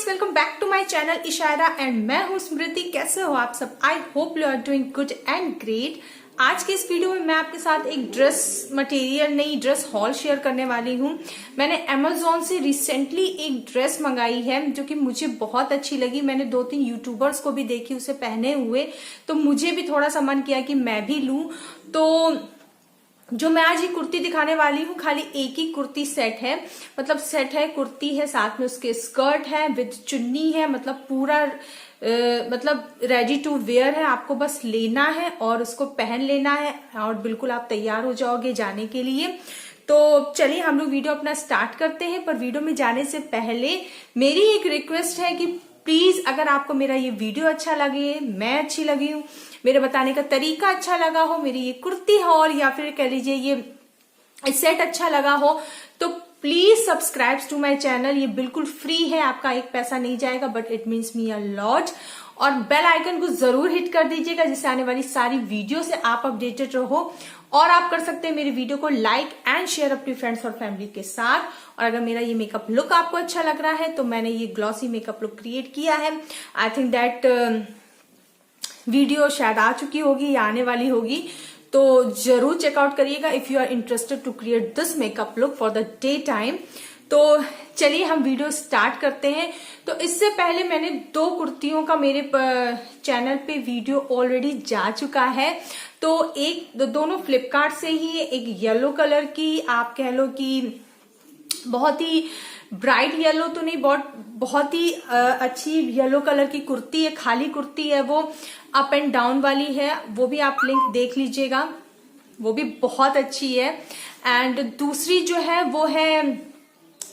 Friends, welcome back to my channel Ishaira and मैं हूं स्मृति। कैसे हो आप सब? I hope you are doing good and great. आज के इस वीडियो में मैं आपके साथ एक ड्रेस मटेरियल नई ड्रेस हॉल शेयर करने वाली हूं। मैंने अमेजोन से रिसेंटली एक ड्रेस मंगाई है जो कि मुझे बहुत अच्छी लगी। मैंने 2-3 यूट्यूबर्स को भी देखी उसे पहने हुए, तो मुझे भी थोड़ा सा मन किया कि मैं भी लूं। तो जो मैं आज ये कुर्ती दिखाने वाली हूँ, खाली एक ही कुर्ती सेट है, मतलब सेट है, कुर्ती है, साथ में उसके स्कर्ट है विद चुन्नी है, मतलब पूरा मतलब रेडी टू वेयर है। आपको बस लेना है और उसको पहन लेना है और बिल्कुल आप तैयार हो जाओगे जाने के लिए। तो चलिए हम लोग वीडियो अपना स्टार्ट करते हैं। पर वीडियो में जाने से पहले मेरी एक रिक्वेस्ट है कि प्लीज अगर आपको मेरा ये वीडियो अच्छा लगे, मैं अच्छी लगी हूँ, मेरे बताने का तरीका अच्छा लगा हो, मेरी ये कुर्ती हॉल या फिर कह लीजिए ये सेट अच्छा लगा हो, तो please subscribe to my channel. ये बिल्कुल फ्री है, आपका एक पैसा नहीं जाएगा, but it means me a lot. और बेल आइकन को जरूर हिट कर दीजिएगा जिससे आने वाली सारी वीडियो से आप अपडेटेड रहो। और आप कर सकते हैं मेरे वीडियो को लाइक एंड शेयर अपनी फ्रेंड्स और फैमिली के साथ। और अगर मेरा ये मेकअप लुक आपको अच्छा लग रहा है तो मैंने ये ग्लॉसी मेकअप लुक क्रिएट किया है। आई थिंक दैट वीडियो शायद आ चुकी होगी या आने वाली होगी, तो जरूर चेकआउट करिएगा if you are interested to create this makeup look for the day time. तो चलिए हम वीडियो स्टार्ट करते हैं। तो इससे पहले मैंने 2 कुर्तियों का मेरे चैनल पे वीडियो ऑलरेडी जा चुका है। तो एक दोनों फ्लिपकार्ट से ही है, एक येलो कलर की, आप कह लो कि बहुत ही ब्राइट येलो तो नहीं, बहुत ही अच्छी येलो कलर की कुर्ती है, खाली कुर्ती है, वो अप एंड डाउन वाली है, वो भी आप लिंक देख लीजिएगा, वो भी बहुत अच्छी है। एंड दूसरी जो है वो है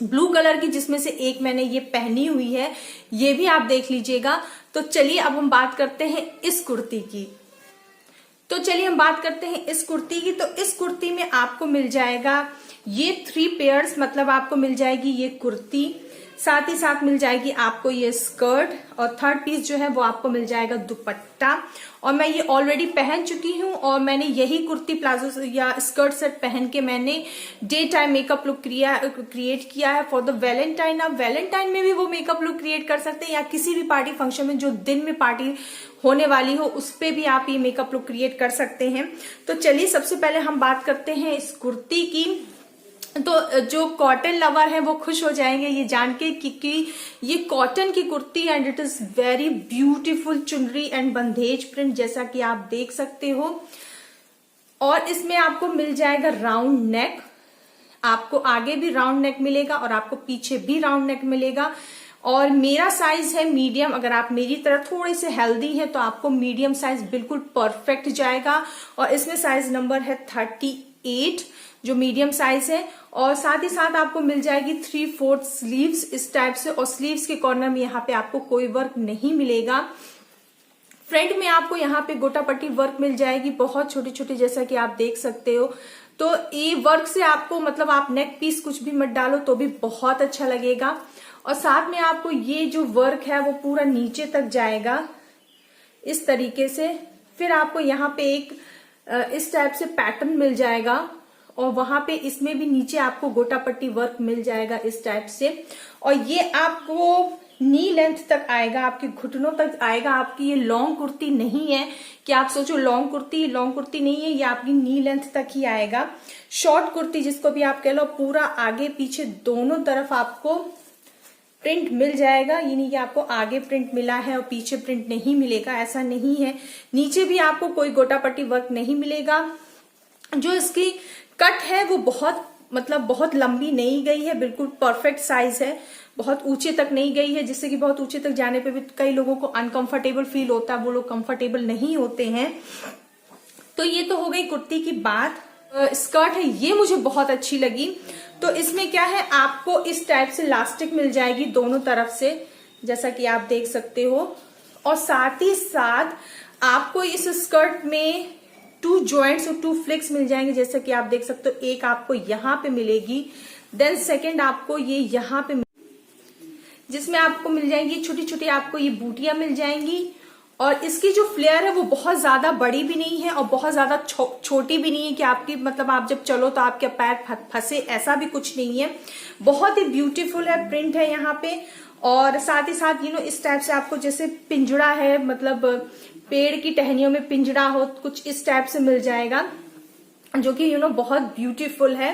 ब्लू कलर की, जिसमें से एक मैंने ये पहनी हुई है, ये भी आप देख लीजिएगा। तो चलिए अब हम बात करते हैं इस कुर्ती की। तो इस कुर्ती में आपको मिल जाएगा ये 3 पेयर्स, मतलब आपको मिल जाएगी ये कुर्ती, साथ ही साथ मिल जाएगी आपको ये स्कर्ट, और थर्ड पीस जो है वो आपको मिल जाएगा दुपट्टा। और मैं ये ऑलरेडी पहन चुकी हूँ और मैंने यही कुर्ती प्लाजो या स्कर्ट सेट पहन के मैंने day time makeup look create किया है फॉर द वैलेंटाइन। आप वैलेंटाइन में भी वो मेकअप लुक क्रिएट कर सकते हैं या किसी भी पार्टी फंक्शन में जो दिन में पार्टी होने वाली हो उस पे भी आप ये मेकअप लुक क्रिएट कर सकते हैं। तो चलिए सबसे पहले हम बात करते हैं इस कुर्ती की। तो जो कॉटन लवर है वो खुश हो जाएंगे ये जान के कि ये कॉटन की kurti and it is very beautiful चुनरी एंड बंदेज प्रिंट, जैसा कि आप देख सकते हो। और इसमें आपको मिल जाएगा राउंड नेक, आपको आगे भी राउंड नेक मिलेगा और आपको पीछे भी राउंड नेक मिलेगा। और मेरा साइज है मीडियम, अगर आप मेरी तरह थोड़े से हेल्दी हैं तो आपको मीडियम साइज बिल्कुल परफेक्ट जाएगा। और इसमें साइज नंबर है 38 जो मीडियम साइज है। और साथ ही साथ आपको मिल जाएगी 3/4 स्लीव्स इस टाइप से, और स्लीव्स के कॉर्नर में यहाँ पे आपको कोई वर्क नहीं मिलेगा। फ्रंट में आपको यहाँ पे गोटा पट्टी वर्क मिल जाएगी, बहुत छोटी छोटी, जैसा कि आप देख सकते हो। तो ये वर्क से आपको मतलब आप नेक पीस कुछ भी मत डालो तो भी बहुत अच्छा लगेगा। और साथ में आपको ये जो वर्क है वो पूरा नीचे तक जाएगा इस तरीके से। फिर आपको यहाँ पे एक इस टाइप से पैटर्न मिल जाएगा और वहां पे इसमें भी नीचे आपको गोटा पट्टी वर्क मिल जाएगा इस टाइप से। और ये आपको नी लेंथ तक आएगा, आपके घुटनों तक आएगा। आपकी ये लॉन्ग कुर्ती नहीं है कि आप सोचो लॉन्ग कुर्ती नहीं है, ये आपकी नी लेंथ तक ही आएगा। शॉर्ट कुर्ती जिसको भी आप कह लो, पूरा आगे पीछे दोनों तरफ आपको प्रिंट मिल जाएगा। ये नहीं कि आपको आगे प्रिंट मिला है और पीछे प्रिंट नहीं मिलेगा, ऐसा नहीं है। नीचे भी आपको कोई गोटा पट्टी वर्क नहीं मिलेगा। जो इसकी कट है वो बहुत लंबी नहीं गई है, बिल्कुल परफेक्ट साइज है, बहुत ऊंचे तक नहीं गई है, जिससे कि बहुत ऊंचे तक जाने पे भी कई लोगों को अनकंफर्टेबल फील होता है, वो लोग कंफर्टेबल नहीं होते हैं। तो ये तो हो गई कुर्ती की बात। स्कर्ट है, ये मुझे बहुत अच्छी लगी। तो इसमें क्या है, आपको इस टाइप से इलास्टिक मिल जाएगी दोनों तरफ से, जैसा कि आप देख सकते हो। और साथ ही साथ आपको इस स्कर्ट में 2 जॉइंट्स और 2 फ्लिक्स मिल जाएंगे, जैसा कि आप देख सकते हो। एक आपको यहाँ पे मिलेगी, देन सेकंड आपको ये यहाँ पे, जिसमें आपको मिल जाएंगी छोटी छोटी, आपको ये बूटियां मिल जाएंगी। और इसकी जो फ्लेयर है वो बहुत ज्यादा बड़ी भी नहीं है और बहुत ज्यादा छोटी भी नहीं है कि आपकी मतलब आप जब चलो तो आपके पैर फंसे, ऐसा भी कुछ नहीं है। बहुत ही ब्यूटीफुल है, प्रिंट है यहाँ पे। और साथ ही साथ इस टाइप से आपको जैसे पिंजड़ा है, मतलब पेड़ की टहनियों में पिंजड़ा हो, कुछ इस टाइप से मिल जाएगा, जो कि बहुत ब्यूटीफुल है।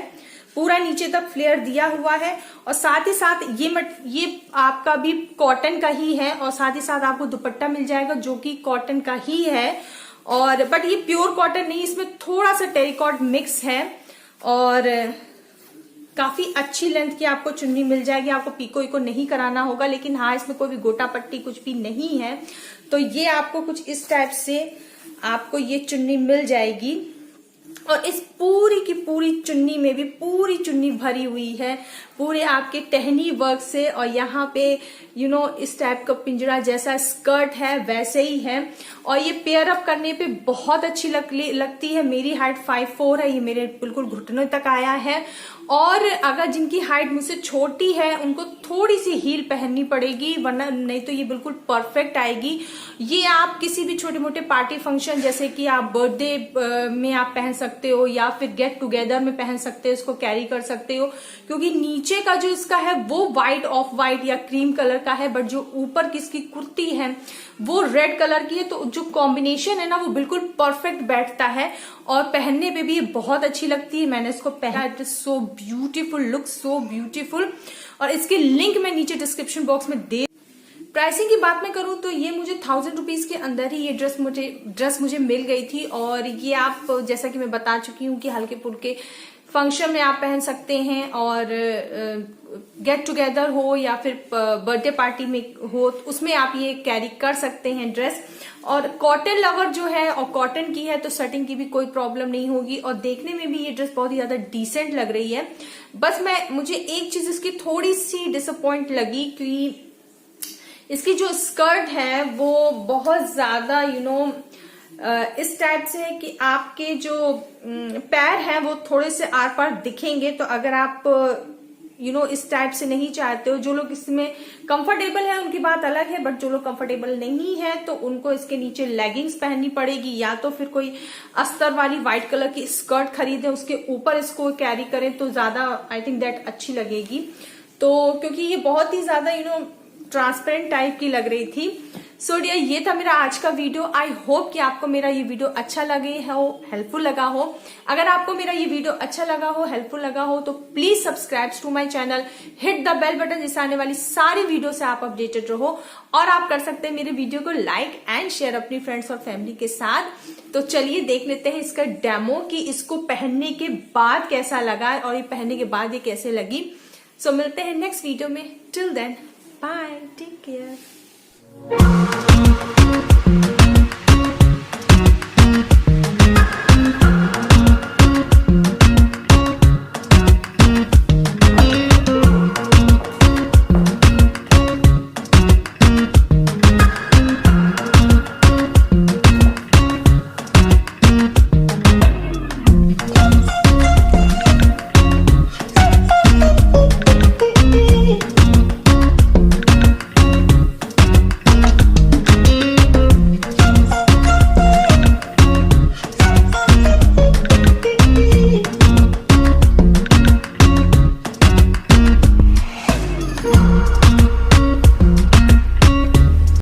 पूरा नीचे तक फ्लेयर दिया हुआ है और साथ ही साथ ये आपका भी कॉटन का ही है और साथ ही साथ आपको दुपट्टा मिल जाएगा जो कि कॉटन का ही है। और बट ये प्योर कॉटन नहीं, इसमें थोड़ा सा टेरिकॉट मिक्स है। और काफी अच्छी लेंथ की आपको चुन्नी मिल जाएगी, आपको पीको ईको नहीं कराना होगा। लेकिन हाँ, इसमें कोई भी गोटा पट्टी कुछ भी नहीं है। तो ये आपको कुछ इस टाइप से आपको ये चुन्नी मिल जाएगी। और इस पूरी की पूरी चुन्नी में भी पूरी चुन्नी भरी हुई है पूरे आपके टहनी वर्क से। और यहाँ पे इस टाइप का पिंजरा जैसा स्कर्ट है वैसे ही है। और ये पेयर अप करने पे बहुत अच्छी लगती है। मेरी हाइट 5'4" है, ये मेरे बिल्कुल घुटनों तक आया है। और अगर जिनकी हाइट मुझसे छोटी है उनको थोड़ी सी हील पहननी पड़ेगी, वरना नहीं तो ये बिल्कुल परफेक्ट आएगी। ये आप किसी भी छोटे मोटे पार्टी फंक्शन, जैसे कि आप बर्थडे में आप पहन सकते हो या फिर गेट टुगेदर में पहन सकते हो, इसको कैरी कर सकते हो। क्योंकि नीचे का जो इसका है वो व्हाइट, ऑफ व्हाइट या क्रीम कलर का है, बट जो ऊपर की इसकी कुर्ती है वो रेड कलर की है। तो जो कॉम्बिनेशन है ना वो बिल्कुल परफेक्ट बैठता है और पहनने पे भी ये बहुत अच्छी लगती है। मैंने इसको पहना, it is so beautiful, look so beautiful. और इसकी लिंक मैं नीचे डिस्क्रिप्शन बॉक्स में दे। प्राइसिंग की बात मैं करूं तो ये मुझे 1000 रुपीज के अंदर ही ये ड्रेस मुझे मिल गई थी। और ये आप, जैसा कि मैं बता चुकी हूँ कि हल्के फुल्के फंक्शन में आप पहन सकते हैं और गेट टुगेदर हो या फिर बर्थडे पार्टी में हो तो उसमें आप ये कैरी कर सकते हैं ड्रेस। और कॉटन लवर जो है और कॉटन की है तो सटिंग की भी कोई प्रॉब्लम नहीं होगी। और देखने में भी ये ड्रेस बहुत ही ज्यादा डिसेंट लग रही है। बस मुझे एक चीज इसकी थोड़ी सी डिसअपॉइंट लगी कि इसकी जो स्कर्ट है वो बहुत ज्यादा इस टाइप से है कि आपके जो पैर हैं वो थोड़े से आर पार दिखेंगे। तो अगर आप इस टाइप से नहीं चाहते हो, जो लोग इसमें कंफर्टेबल है उनकी बात अलग है, बट जो लोग कंफर्टेबल नहीं है तो उनको इसके नीचे लेगिंग्स पहननी पड़ेगी या तो फिर कोई अस्तर वाली व्हाइट कलर की स्कर्ट खरीदे, उसके ऊपर इसको कैरी करें तो ज्यादा आई थिंक दैट अच्छी लगेगी। तो क्योंकि ये बहुत ही ज्यादा ट्रांसपेरेंट टाइप की लग रही थी। सो डियर, ये था मेरा आज का वीडियो। आई होप कि आपको मेरा ये वीडियो अच्छा लगे हो, हेल्पफुल लगा हो। अगर आपको मेरा ये वीडियो अच्छा लगा हो, हेल्पफुल लगा हो तो please subscribe to my channel, hit the bell button, जिससे आने वाली सारी वीडियो से आप अपडेटेड रहो। और आप कर सकते हैं मेरे वीडियो को लाइक एंड शेयर अपनी फ्रेंड्स और फैमिली के साथ। तो चलिए देख लेते हैं इसका डेमो कि इसको पहनने के बाद कैसा लगा और ये पहनने के बाद ये कैसे लगी। सो मिलते हैं नेक्स्ट वीडियो में। Till then, bye, take care.